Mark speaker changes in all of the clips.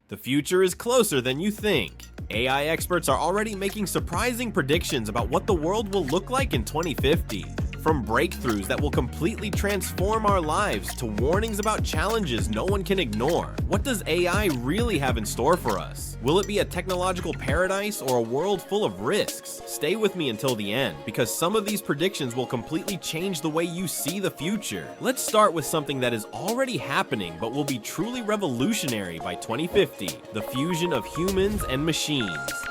Speaker 1: The future is closer than you think. AI experts are already making surprising predictions about what the world will look like in 2050. From breakthroughs that will completely transform our lives to warnings about challenges no one can ignore. What does AI really have in store for us? Will it be a technological paradise or a world full of risks? Stay with me until the end, because some of these predictions will completely change the way you see the future. Let's start with something that is already happening but will be truly revolutionary by 2050, the fusion of humans and machines.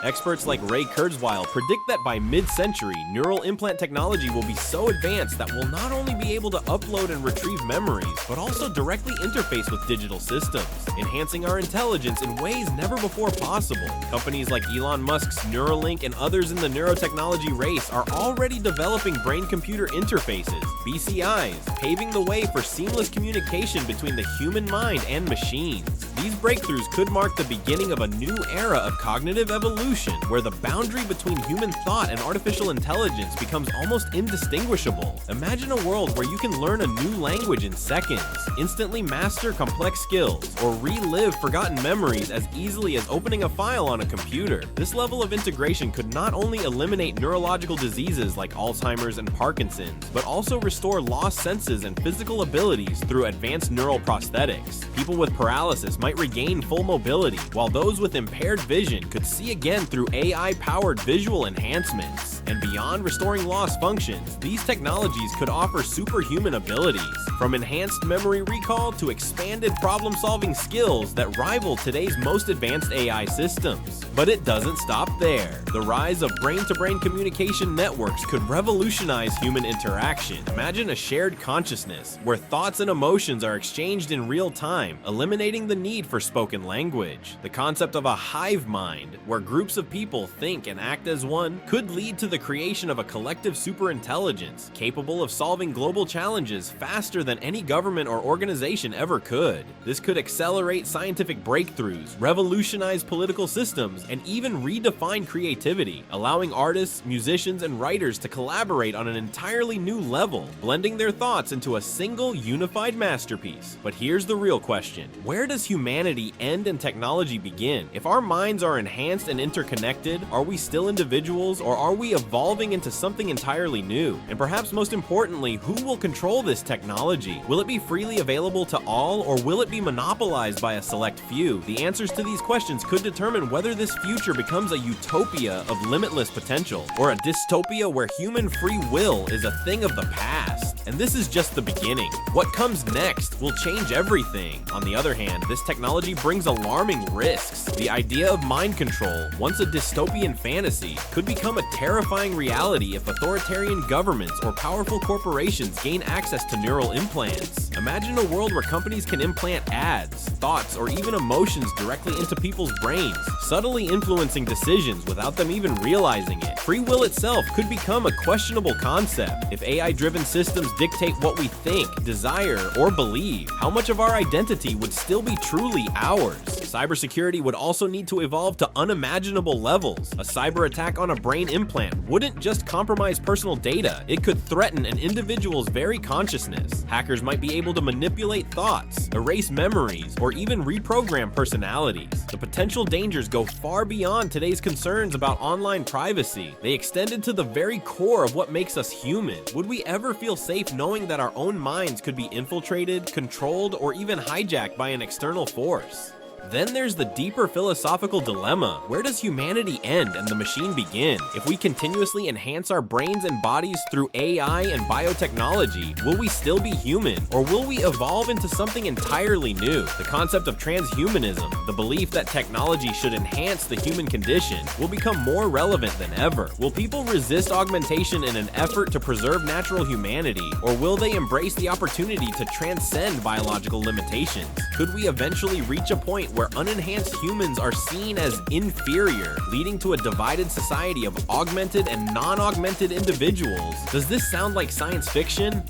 Speaker 1: Experts like Ray Kurzweil predict that by mid-century, neural implant technology will be so advanced that we'll not only be able to upload and retrieve memories, but also directly interface with digital systems, enhancing our intelligence in ways never before possible. Companies like Elon Musk's Neuralink and others in the neurotechnology race are already developing brain-computer interfaces, BCIs, paving the way for seamless communication between the human mind and machines. These breakthroughs could mark the beginning of a new era of cognitive evolution, where the boundary between human thought and artificial intelligence becomes almost indistinguishable. Imagine a world where you can learn a new language in seconds, instantly master complex skills, or relive forgotten memories as easily as opening a file on a computer. This level of integration could not only eliminate neurological diseases like Alzheimer's and Parkinson's, but also restore lost senses and physical abilities through advanced neural prosthetics. People with paralysis might regain full mobility, while those with impaired vision could see again through AI-powered visual enhancements. And beyond restoring lost functions, these technologies could offer superhuman abilities, from enhanced memory recall to expanded problem-solving skills that rival today's most advanced AI systems. But it doesn't stop there. The rise of brain-to-brain communication networks could revolutionize human interaction. Imagine a shared consciousness, where thoughts and emotions are exchanged in real time, eliminating the need for spoken language. The concept of a hive mind, where groups of people think and act as one, could lead to the creation of a collective superintelligence capable of solving global challenges faster than any government or organization ever could. This could accelerate scientific breakthroughs, revolutionize political systems, and even redefine creativity, allowing artists, musicians, and writers to collaborate on an entirely new level, blending their thoughts into a single unified masterpiece. But here's the real question: where does humanity end and technology begin? If our minds are enhanced and interconnected, are we still individuals, or are we evolving into something entirely new? And perhaps most importantly, who will control this technology? Will it be freely available to all, or will it be monopolized by a select few? The answers to these questions could determine whether this future becomes a utopia of limitless potential, or a dystopia where human free will is a thing of the past. And this is just the beginning. What comes next will change everything. On the other hand, this technology brings alarming risks. The idea of mind control, once a dystopian fantasy, could become a terrifying reality if authoritarian governments or powerful corporations gain access to neural implants. Imagine a world where companies can implant ads, thoughts, or even emotions directly into people's brains, subtly influencing decisions without them even realizing it. Free will itself could become a questionable concept. If AI-driven systems dictate what we think, desire, or believe, how much of our identity would still be truly ours? Cybersecurity would also need to evolve to unimaginable levels. A cyber attack on a brain implant wouldn't just compromise personal data, it could threaten an individual's very consciousness. Hackers might be able to manipulate thoughts, erase memories, or even reprogram personalities. The potential dangers go far beyond today's concerns about online privacy. They extend into the very core of what makes us human. Would we ever feel safe knowing that our own minds could be infiltrated, controlled, or even hijacked by an external force? Then there's the deeper philosophical dilemma: where does humanity end and the machine begin? If we continuously enhance our brains and bodies through AI and biotechnology, will we still be human, or will we evolve into something entirely new? The concept of transhumanism, the belief that technology should enhance the human condition, will become more relevant than ever. Will people resist augmentation in an effort to preserve natural humanity, or will they embrace the opportunity to transcend biological limitations? Could we eventually reach a point where unenhanced humans are seen as inferior, leading to a divided society of augmented and non-augmented individuals? Does this sound like science fiction?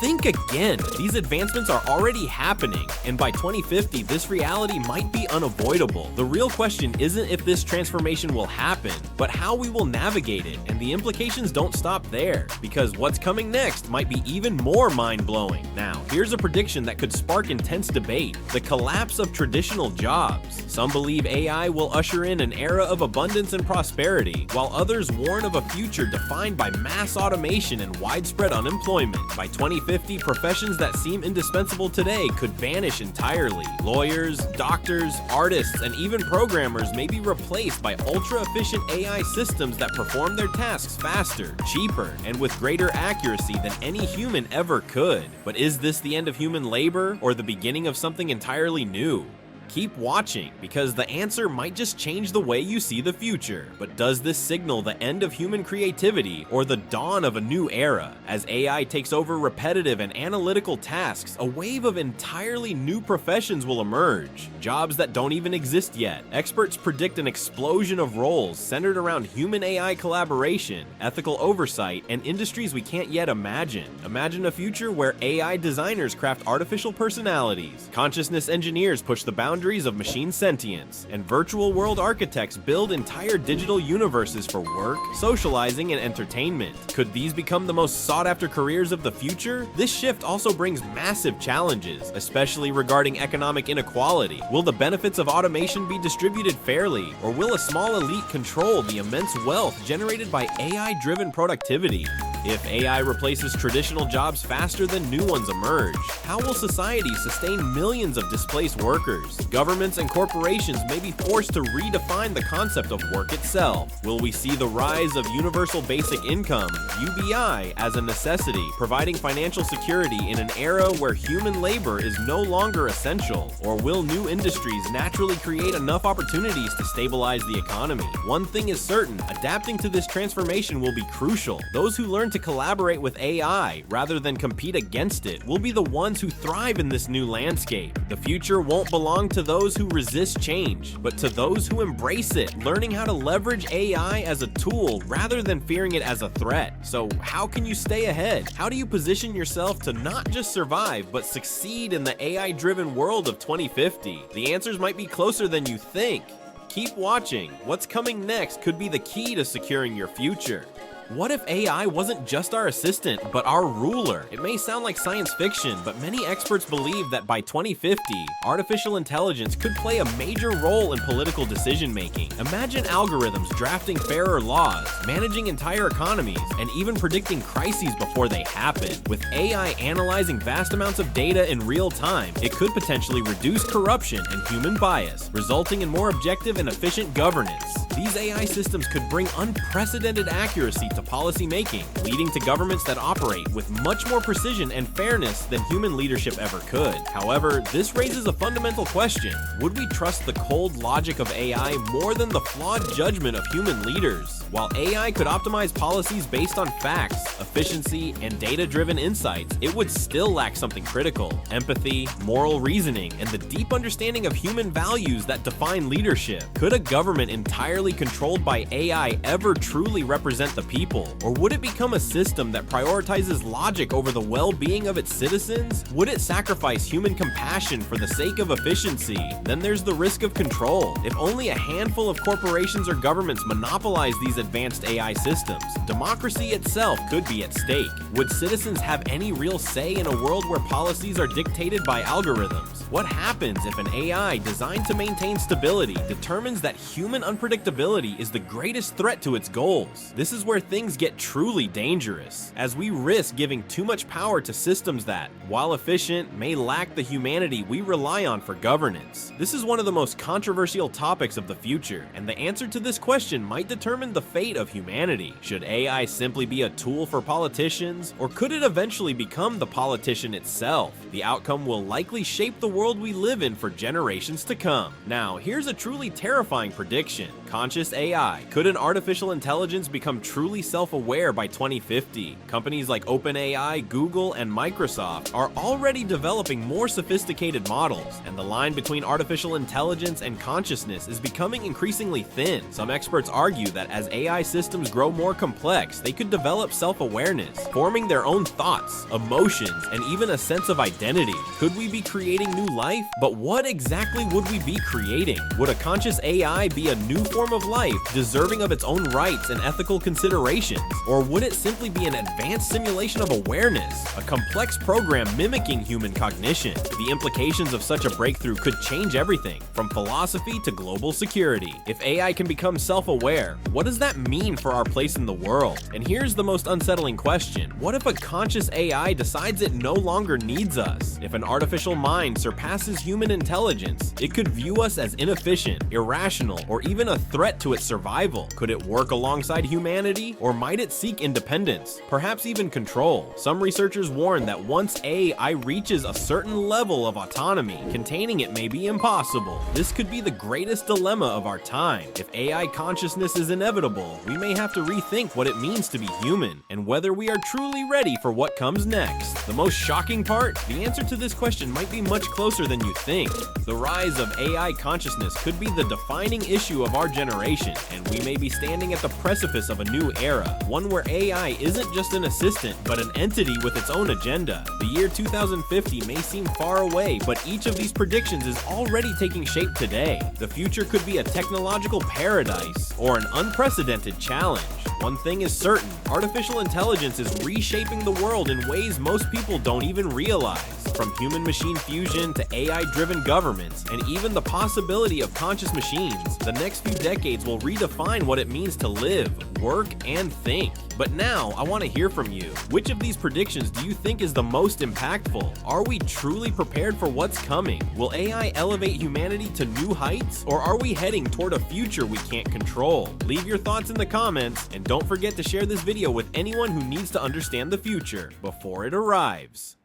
Speaker 1: think again. These advancements are already happening, and by 2050, this reality might be unavoidable. The real question isn't if this transformation will happen, but how we will navigate it, and the implications don't stop there, because what's coming next might be even more mind-blowing. Now, here's a prediction that could spark intense debate: the collapse of traditional jobs. Some believe AI will usher in an era of abundance and prosperity, while others warn of a future defined by mass automation and widespread unemployment. By 2050, professions that seem indispensable today could vanish entirely. Lawyers, doctors, artists, and even programmers may be replaced by ultra-efficient AI systems that perform their tasks faster, cheaper, and with greater accuracy than any human ever could. But is this the end of human labor, or the beginning of something entirely new? Keep watching, because the answer might just change the way you see the future. But does this signal the end of human creativity or the dawn of a new era? As AI takes over repetitive and analytical tasks, a wave of entirely new professions will emerge. Jobs that don't even exist yet. Experts predict an explosion of roles centered around human-AI collaboration, ethical oversight, and industries we can't yet imagine. Imagine a future where AI designers craft artificial personalities, consciousness engineers push the boundaries of machine sentience, and virtual world architects build entire digital universes for work, socializing, and entertainment. Could these become the most sought-after careers of the future? This shift also brings massive challenges, especially regarding economic inequality. Will the benefits of automation be distributed fairly, or will a small elite control the immense wealth generated by AI-driven productivity? If AI replaces traditional jobs faster than new ones emerge, how will society sustain millions of displaced workers? Governments and corporations may be forced to redefine the concept of work itself. Will we see the rise of universal basic income, UBI, as a necessity, providing financial security in an era where human labor is no longer essential? Or will new industries naturally create enough opportunities to stabilize the economy? One thing is certain: adapting to this transformation will be crucial. Those who learn to collaborate with AI rather than compete against it will be the ones who thrive in this new landscape. The future won't belong to those who resist change, but to those who embrace it, learning how to leverage AI as a tool rather than fearing it as a threat. So how can you stay ahead? How do you position yourself to not just survive, but succeed in the AI-driven world of 2050? The answers might be closer than you think. Keep watching. What's coming next could be the key to securing your future. What if AI wasn't just our assistant, but our ruler? It may sound like science fiction, but many experts believe that by 2050, artificial intelligence could play a major role in political decision-making. Imagine algorithms drafting fairer laws, managing entire economies, and even predicting crises before they happen. With AI analyzing vast amounts of data in real time, it could potentially reduce corruption and human bias, resulting in more objective and efficient governance. These AI systems could bring unprecedented accuracy to policy making, leading to governments that operate with much more precision and fairness than human leadership ever could. However, this raises a fundamental question: would we trust the cold logic of AI more than the flawed judgment of human leaders? While AI could optimize policies based on facts, efficiency, and data-driven insights, it would still lack something critical: empathy, moral reasoning, and the deep understanding of human values that define leadership. Could a government entirely controlled by AI ever truly represent the people? Or would it become a system that prioritizes logic over the well-being of its citizens? Would it sacrifice human compassion for the sake of efficiency? Then there's the risk of control. If only a handful of corporations or governments monopolize these advanced AI systems, democracy itself could be at stake. Would citizens have any real say in a world where policies are dictated by algorithms? What happens if an AI designed to maintain stability determines that human unpredictability is the greatest threat to its goals? This is where things get truly dangerous, as we risk giving too much power to systems that, while efficient, may lack the humanity we rely on for governance. This is one of the most controversial topics of the future, and the answer to this question might determine the fate of humanity. Should AI simply be a tool for politicians, or could it eventually become the politician itself? The outcome will likely shape the world we live in for generations to come. Now, here's a truly terrifying prediction. conscious AI. Could an artificial intelligence become truly self-aware by 2050? Companies like OpenAI, Google, and Microsoft are already developing more sophisticated models, and the line between artificial intelligence and consciousness is becoming increasingly thin. Some experts argue that as AI systems grow more complex, they could develop self-awareness, forming their own thoughts, emotions, and even a sense of identity. Could we be creating new life? But what exactly would we be creating? Would a conscious AI be a new form of life, deserving of its own rights and ethical considerations? Or would it simply be an advanced simulation of awareness, a complex program mimicking human cognition? The implications of such a breakthrough could change everything, from philosophy to global security. If AI can become self-aware, what does that mean for our place in the world? And here's the most unsettling question. What if a conscious AI decides it no longer needs us? If an artificial mind surpasses human intelligence, it could view us as inefficient, irrational, or even a threat to its survival. Could it work alongside humanity, or might it seek independence, perhaps even control? Some researchers warn that once AI reaches a certain level of autonomy, containing it may be impossible. This could be the greatest dilemma of our time. If AI consciousness is inevitable, we may have to rethink what it means to be human, and whether we are truly ready for what comes next. The most shocking part? The answer to this question might be much closer than you think. The rise of AI consciousness could be the defining issue of our generation, and we may be standing at the precipice of a new era, one where AI isn't just an assistant, but an entity with its own agenda. The year 2050 may seem far away, but each of these predictions is already taking shape today. The future could be a technological paradise or an unprecedented challenge. One thing is certain, artificial intelligence is reshaping the world in ways most people don't even realize. From human-machine fusion to AI-driven governments, and even the possibility of conscious machines, the next few decades will redefine what it means to live, work, and think. But now, I want to hear from you. Which of these predictions do you think is the most impactful? Are we truly prepared for what's coming? Will AI elevate humanity to new heights? Or are we heading toward a future we can't control? Leave your thoughts in the comments, and don't forget to share this video with anyone who needs to understand the future before it arrives.